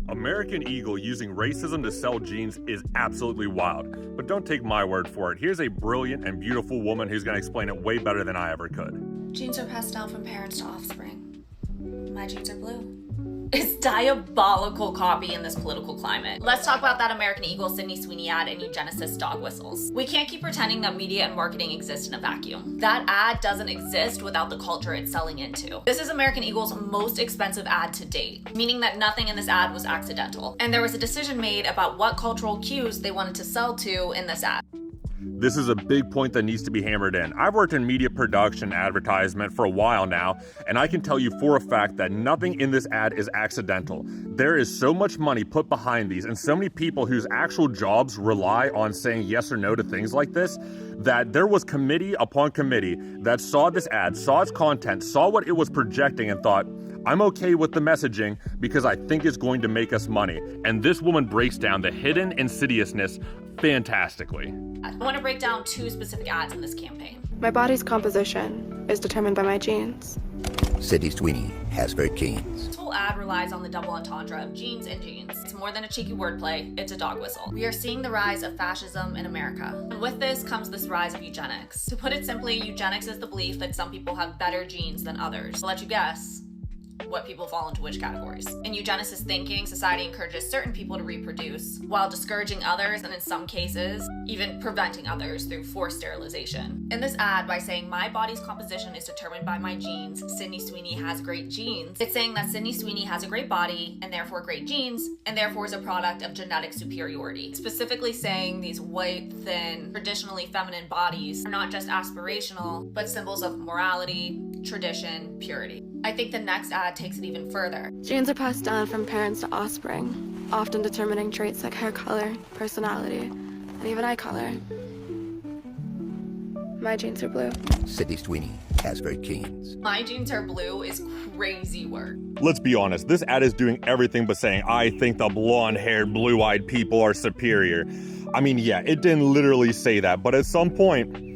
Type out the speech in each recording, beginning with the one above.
American Eagle using racism to sell jeans is absolutely wild, but don't take my word for it. Here's a brilliant and beautiful woman who's going to explain it way better than I ever could. Jeans are passed down from parents to offspring. My jeans are blue. It's diabolical copy in this political climate. Let's talk about that American Eagle Sydney Sweeney ad and eugenicist dog whistles. We can't keep pretending that media and marketing exist in a vacuum. That ad doesn't exist without the culture it's selling into. This is American Eagle's most expensive ad to date, meaning that nothing in this ad was accidental. And there was a decision made about what cultural cues they wanted to sell to in this ad. This is a big point that needs to be hammered in. I've worked in media production advertisement for a while now, and I can tell you for a fact that nothing in this ad is accidental. There is so much money put behind these and so many people whose actual jobs rely on saying yes or no to things like this, that there was committee upon committee that saw this ad, saw its content, saw what it was projecting and thought, I'm okay with the messaging because I think it's going to make us money. And this woman breaks down the hidden insidiousness fantastically. I want to break down two specific ads in this campaign. My body's composition is determined by my genes. Sydney Sweeney has great genes. This whole ad relies on the double entendre of jeans and jeans. It's more than a cheeky wordplay, it's a dog whistle. We are seeing the rise of fascism in America. And with this comes this rise of eugenics. To put it simply, eugenics is the belief that some people have better genes than others. I'll let you guess what people fall into which categories. In eugenicist thinking, society encourages certain people to reproduce while discouraging others, and in some cases, even preventing others through forced sterilization. In this ad, by saying my body's composition is determined by my genes, Sydney Sweeney has great genes, it's saying that Sydney Sweeney has a great body and therefore great genes, and therefore is a product of genetic superiority. Specifically saying these white, thin, traditionally feminine bodies are not just aspirational, but symbols of morality, tradition, purity. I think the next ad takes it even further. Genes are passed down from parents to offspring, often determining traits like hair color, personality, and even eye color. My genes are blue. Sydney Sweeney has great genes. My jeans are blue is crazy work. Let's be honest, this ad is doing everything but saying, I think the blonde-haired, blue-eyed people are superior. I mean, yeah, it didn't literally say that, but at some point,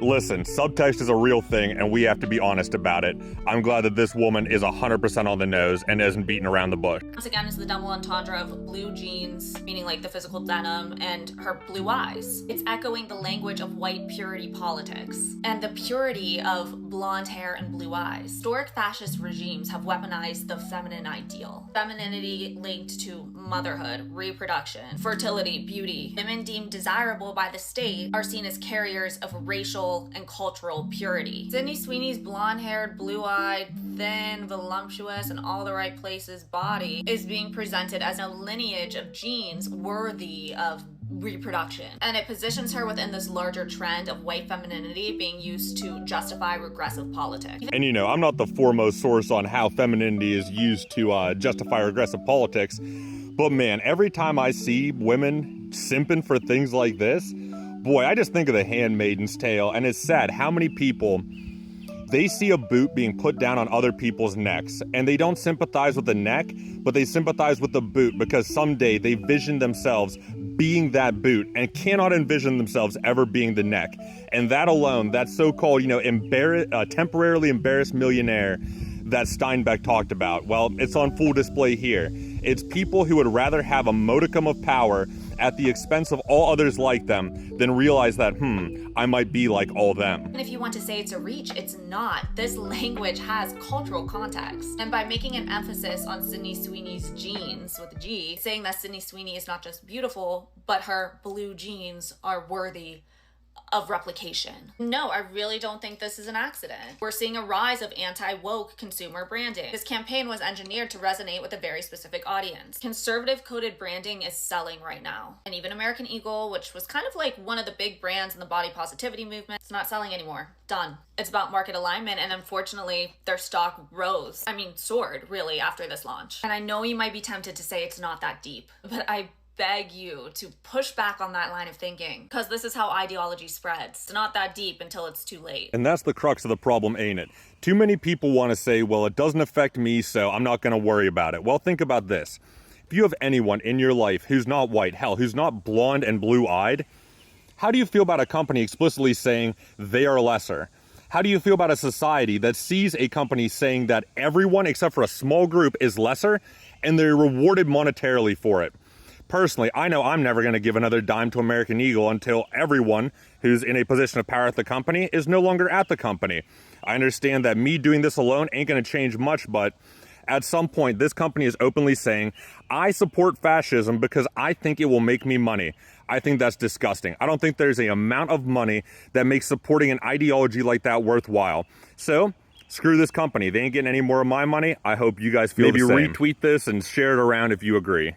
listen, subtext is a real thing and we have to be honest about it. I'm glad that this woman is 100% on the nose and isn't beating around the bush. Once again, is the double entendre of blue jeans, meaning like the physical denim, and her blue eyes. It's echoing the language of white purity politics and the purity of blonde hair and blue eyes. Historic fascist regimes have weaponized the feminine ideal. Femininity linked to motherhood, reproduction, fertility, beauty. Women deemed desirable by the state are seen as carriers of racial and cultural purity. Sydney Sweeney's blonde-haired, blue-eyed, thin, voluptuous, and all the right places body is being presented as a lineage of genes worthy of reproduction. And it positions her within this larger trend of white femininity being used to justify regressive politics. And you know, I'm not the foremost source on how femininity is used to justify regressive politics, but man, every time I see women simping for things like this, boy, I just think of The Handmaid's Tale, and it's sad how many people, they see a boot being put down on other people's necks, and they don't sympathize with the neck, but they sympathize with the boot because someday they vision themselves being that boot and cannot envision themselves ever being the neck. And that alone, that so-called, temporarily embarrassed millionaire that Steinbeck talked about, well, it's on full display here. It's people who would rather have a modicum of power at the expense of all others like them than realize that, I might be like all them. And if you want to say it's a reach, it's not. This language has cultural context. And by making an emphasis on Sydney Sweeney's genes with a G, saying that Sydney Sweeney is not just beautiful, but her blue genes are worthy of replication. No, I really don't think this is an accident. We're seeing a rise of anti-woke consumer branding. This campaign was engineered to resonate with a very specific audience. Conservative coded branding is selling right now. And even American Eagle, which was kind of like one of the big brands in the body positivity movement, it's not selling anymore. Done. It's about market alignment, and unfortunately, their stock soared really after this launch. And I know you might be tempted to say it's not that deep, but I beg you to push back on that line of thinking, because this is how ideology spreads. It's not that deep until it's too late. And that's the crux of the problem, ain't it? Too many people want to say, well, it doesn't affect me, so I'm not going to worry about it. Well, think about this. If you have anyone in your life who's not white, hell, who's not blonde and blue-eyed, how do you feel about a company explicitly saying they are lesser? How do you feel about a society that sees a company saying that everyone except for a small group is lesser and they're rewarded monetarily for it. Personally, I know I'm never going to give another dime to American Eagle until everyone who's in a position of power at the company is no longer at the company. I understand that me doing this alone ain't going to change much, but at some point, this company is openly saying, I support fascism because I think it will make me money. I think that's disgusting. I don't think there's an amount of money that makes supporting an ideology like that worthwhile. So, screw this company. They ain't getting any more of my money. I hope you guys feel the same. Maybe retweet this and share it around if you agree.